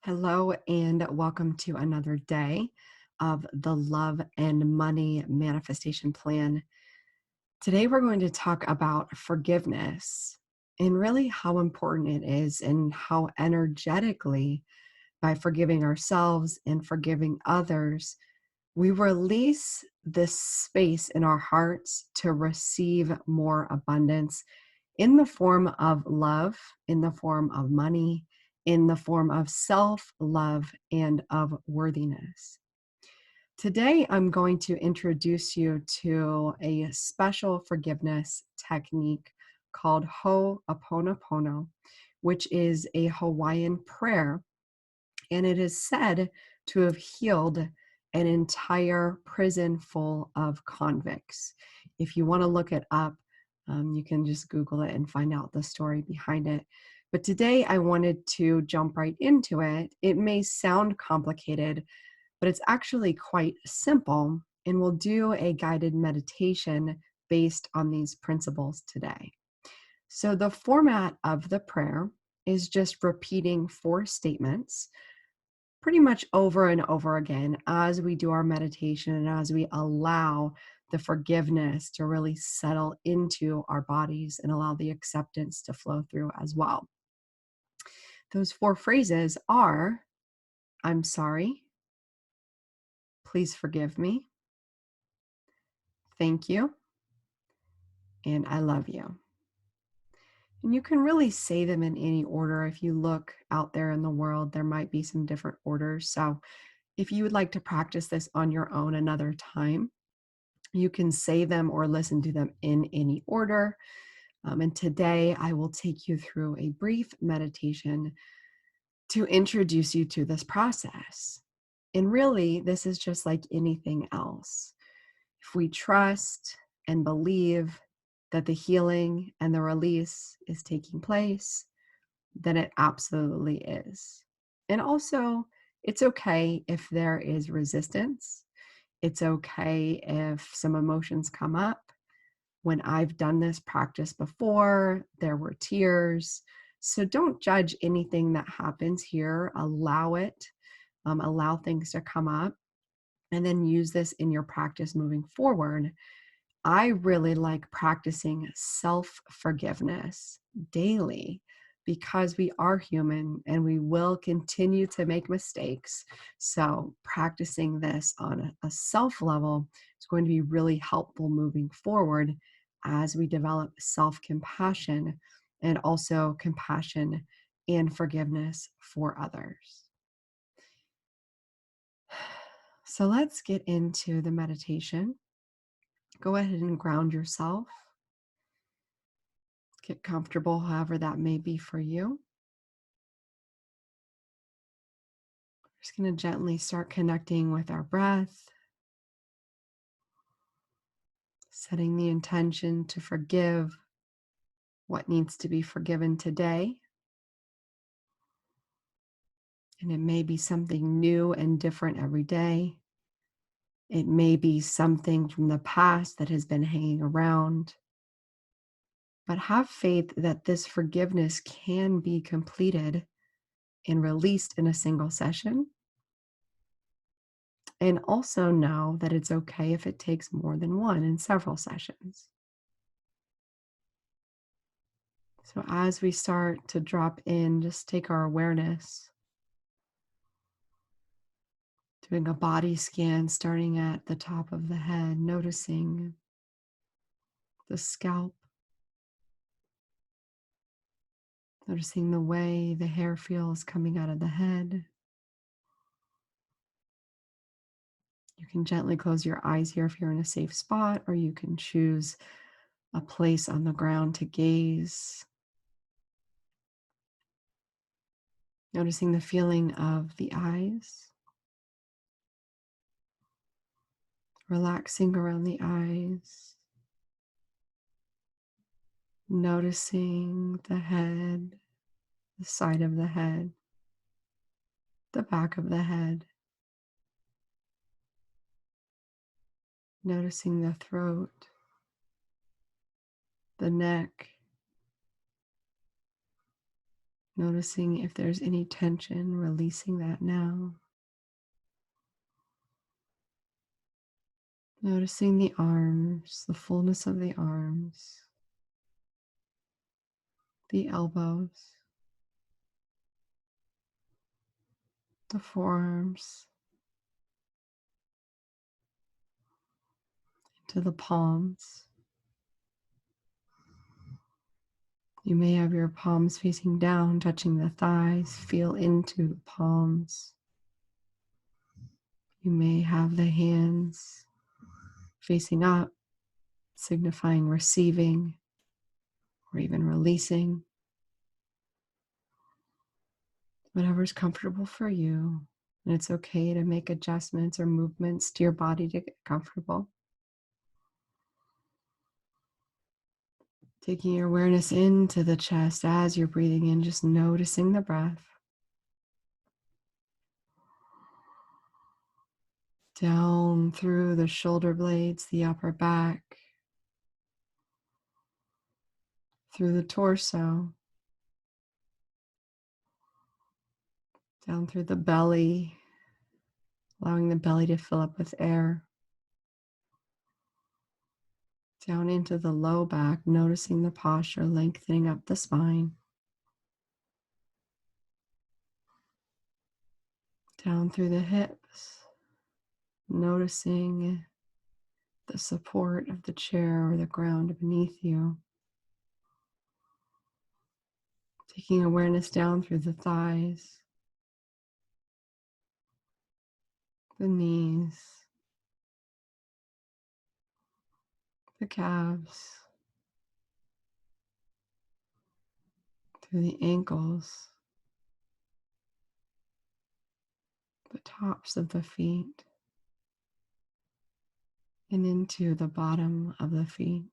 Hello, and welcome to another day of the Love and Money Manifestation Plan. Today, we're going to talk about forgiveness and really how important it is, and how energetically, by forgiving ourselves and forgiving others, we release this space in our hearts to receive more abundance in the form of love, in the form of money, in the form of self love, and of worthiness. Today, I'm going to introduce you to a special forgiveness technique called Ho'oponopono, which is a Hawaiian prayer, and it is said to have healed an entire prison full of convicts. If you want to look it up, you can just Google it and find out the story behind it. But today I wanted to jump right into it. It may sound complicated, but it's actually quite simple, and we'll do a guided meditation based on these principles today. So, the format of the prayer is just repeating four statements pretty much over and over again as we do our meditation and as we allow the forgiveness to really settle into our bodies and allow the acceptance to flow through as well. Those four phrases are: I'm sorry, please forgive me, thank you, and I love you. And you can really say them in any order. If you look out there in the world, there might be some different orders. So if you would like to practice this on your own another time, you can say them or listen to them in any order. And today I will take you through a brief meditation to introduce you to this process. And really, this is just like anything else. If we trust and believe that the healing and the release is taking place, then it absolutely is. And also, it's okay if there is resistance. It's okay if some emotions come up. When I've done this practice before, there were tears. So don't judge anything that happens here. Allow it, allow things to come up, and then use this in your practice moving forward. I really like practicing self forgiveness daily because we are human and we will continue to make mistakes. So, practicing this on a self level is going to be really helpful moving forward as we develop self compassion and also compassion and forgiveness for others. So, let's get into the meditation. Go ahead and ground yourself. Get comfortable, however that may be for you. We're just going to gently start connecting with our breath, setting the intention to forgive what needs to be forgiven today. And it may be something new and different every day. It may be something from the past that has been hanging around. But have faith that this forgiveness can be completed and released in a single session. And also know that it's okay if it takes more than one and several sessions. So as we start to drop in, just take our awareness, doing a body scan starting at the top of the head, noticing the scalp, noticing the way the hair feels coming out of the head. You can gently close your eyes here if you're in a safe spot, or you can choose a place on the ground to gaze. Noticing the feeling of the eyes, relaxing around the eyes, noticing the head, the side of the head, the back of the head, noticing the throat, the neck, Noticing if there's any tension, releasing that now. Noticing the arms, the fullness of the arms, the elbows, the forearms, to the palms. You may have your palms facing down, touching the thighs. Feel into the palms. You may have the hands facing up, signifying receiving or even releasing. Whatever's comfortable for you. And it's okay to make adjustments or movements to your body to get comfortable. Taking your awareness into the chest as you're breathing in, just noticing the breath. Down through the shoulder blades, the upper back, through the torso, down through the belly, allowing the belly to fill up with air. Down into the low back, noticing the posture, lengthening up the spine. Down through the hips, noticing the support of the chair or the ground beneath you. Taking awareness down through the thighs, the knees, the calves, through the ankles, the tops of the feet, and into the bottom of the feet.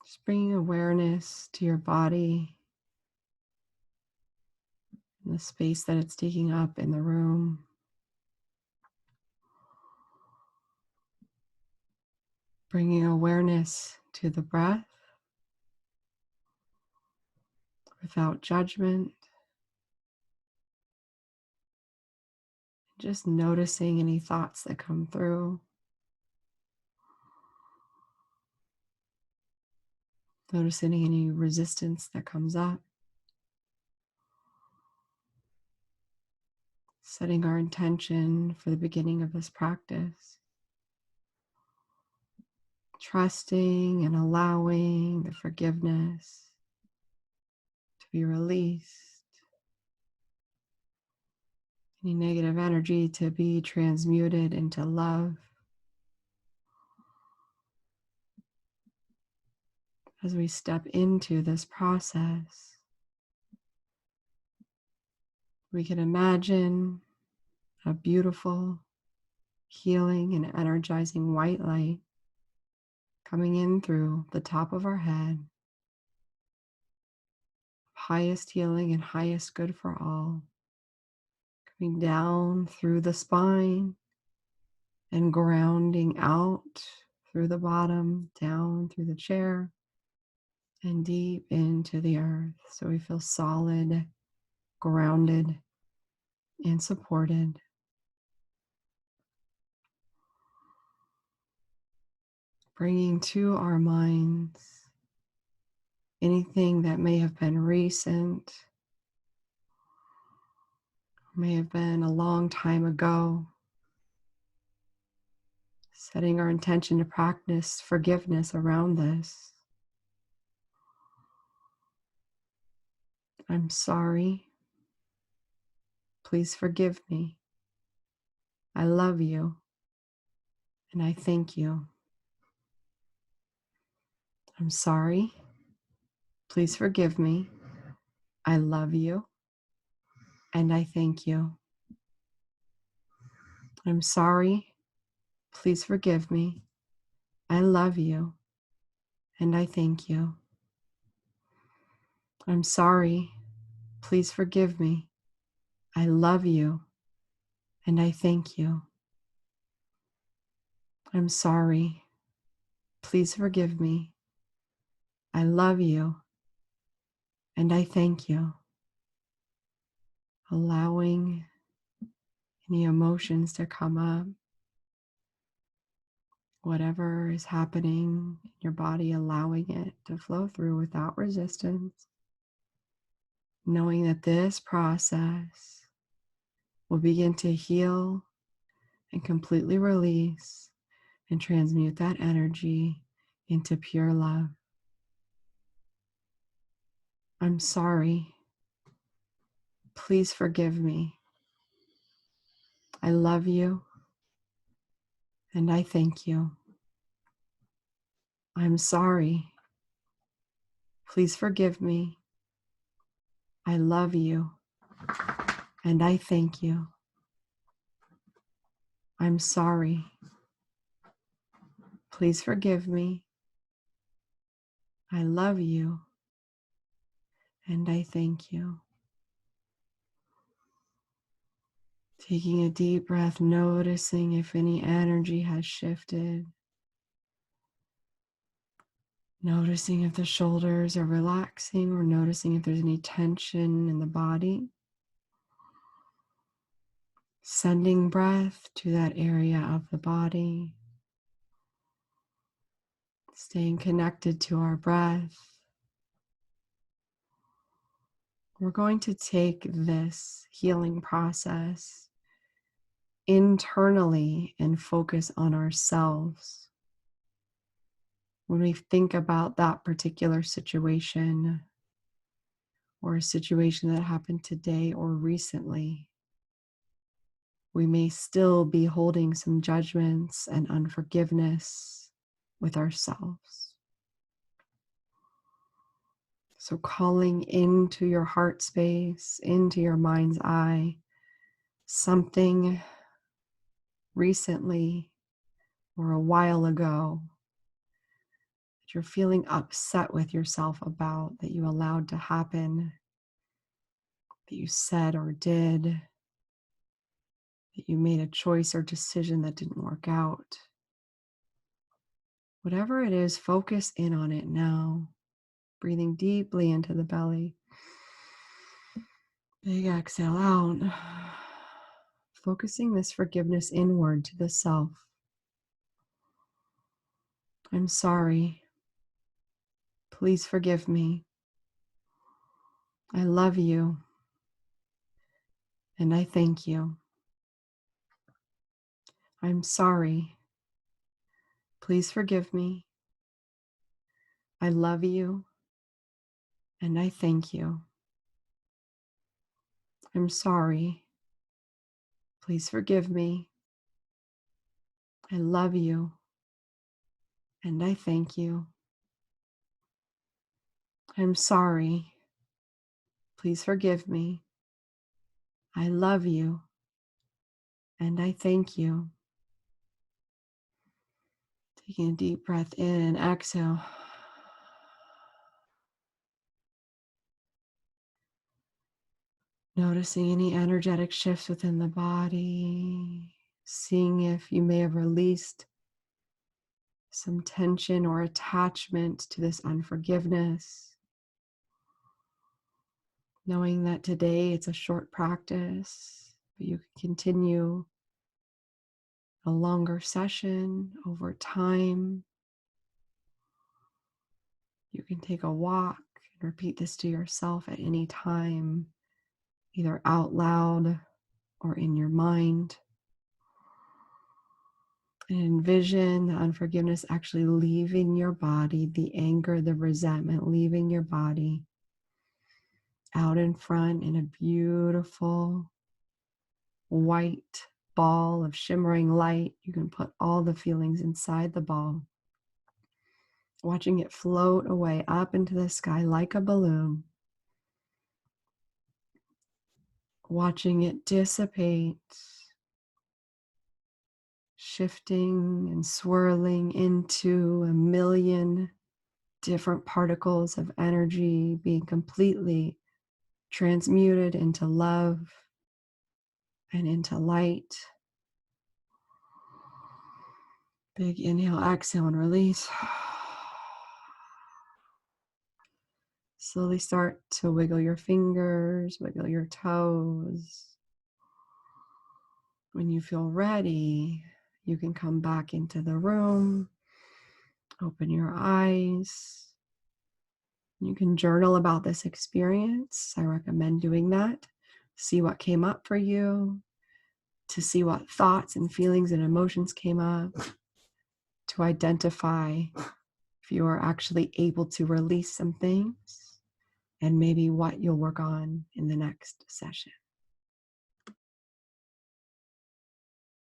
Just bringing awareness to your body and the space that it's taking up in the room. Bringing awareness to the breath without judgment. Just noticing any thoughts that come through. Noticing any resistance that comes up. Setting our intention for the beginning of this practice. Trusting and allowing the forgiveness to be released. Any negative energy to be transmuted into love. As we step into this process, we can imagine a beautiful, healing, and energizing white light coming in through the top of our head. Highest healing and highest good for all. Coming down through the spine and grounding out through the bottom, down through the chair, and deep into the earth. So we feel solid, grounded, and supported. Bringing to our minds anything that may have been recent, may have been a long time ago. Setting our intention to practice forgiveness around this. I'm sorry. Please forgive me. I love you, and I thank you. I'm sorry. Please forgive me. I love you, and I thank you. I'm sorry. Please forgive me. I love you, and I thank you. I'm sorry. Please forgive me. I love you, and I thank you. I'm sorry. Please forgive me. I love you, And I thank you, allowing any emotions to come up, whatever is happening in your body, allowing it to flow through without resistance, knowing that this process will begin to heal and completely release and transmute that energy into pure love. I'm sorry. Please forgive me. I love you and I thank you. I'm sorry. Please forgive me. I love you and I thank you. I'm sorry. Please forgive me. I love you and I thank you. Taking a deep breath, noticing if any energy has shifted. Noticing if the shoulders are relaxing or noticing if there's any tension in the body. Sending breath to that area of the body. Staying connected to our breath. We're going to take this healing process internally and focus on ourselves. When we think about that particular situation or a situation that happened today or recently, we may still be holding some judgments and unforgiveness with ourselves. So calling into your heart space, into your mind's eye, something recently or a while ago that you're feeling upset with yourself about, that you allowed to happen, that you said or did, that you made a choice or decision that didn't work out. Whatever it is, focus in on it now. Breathing deeply into the belly. Big exhale out. Focusing this forgiveness inward to the self. I'm sorry. Please forgive me. I love you. And I thank you. I'm sorry. Please forgive me. I love you. And I thank you. I'm sorry. Please forgive me. I love you. And I thank you. I'm sorry. Please forgive me. I love you. And I thank you. Taking a deep breath in and exhale. Noticing any energetic shifts within the body. Seeing if you may have released some tension or attachment to this unforgiveness. Knowing that today it's a short practice, but you can continue a longer session over time. You can take a walk and repeat this to yourself at any time, either out loud or in your mind. And envision the unforgiveness actually leaving your body, the anger, the resentment leaving your body out in front in a beautiful white ball of shimmering light. You can put all the feelings inside the ball, watching it float away up into the sky like a balloon, watching it dissipate, shifting and swirling into a million different particles of energy being completely transmuted into love and into light. Big inhale, exhale, and release. Slowly start to wiggle your fingers, wiggle your toes. When you feel ready, you can come back into the room, open your eyes. You can journal about this experience. I recommend doing that. See what came up for you, to see what thoughts and feelings and emotions came up, to identify if you are actually able to release some things, and maybe what you'll work on in the next session.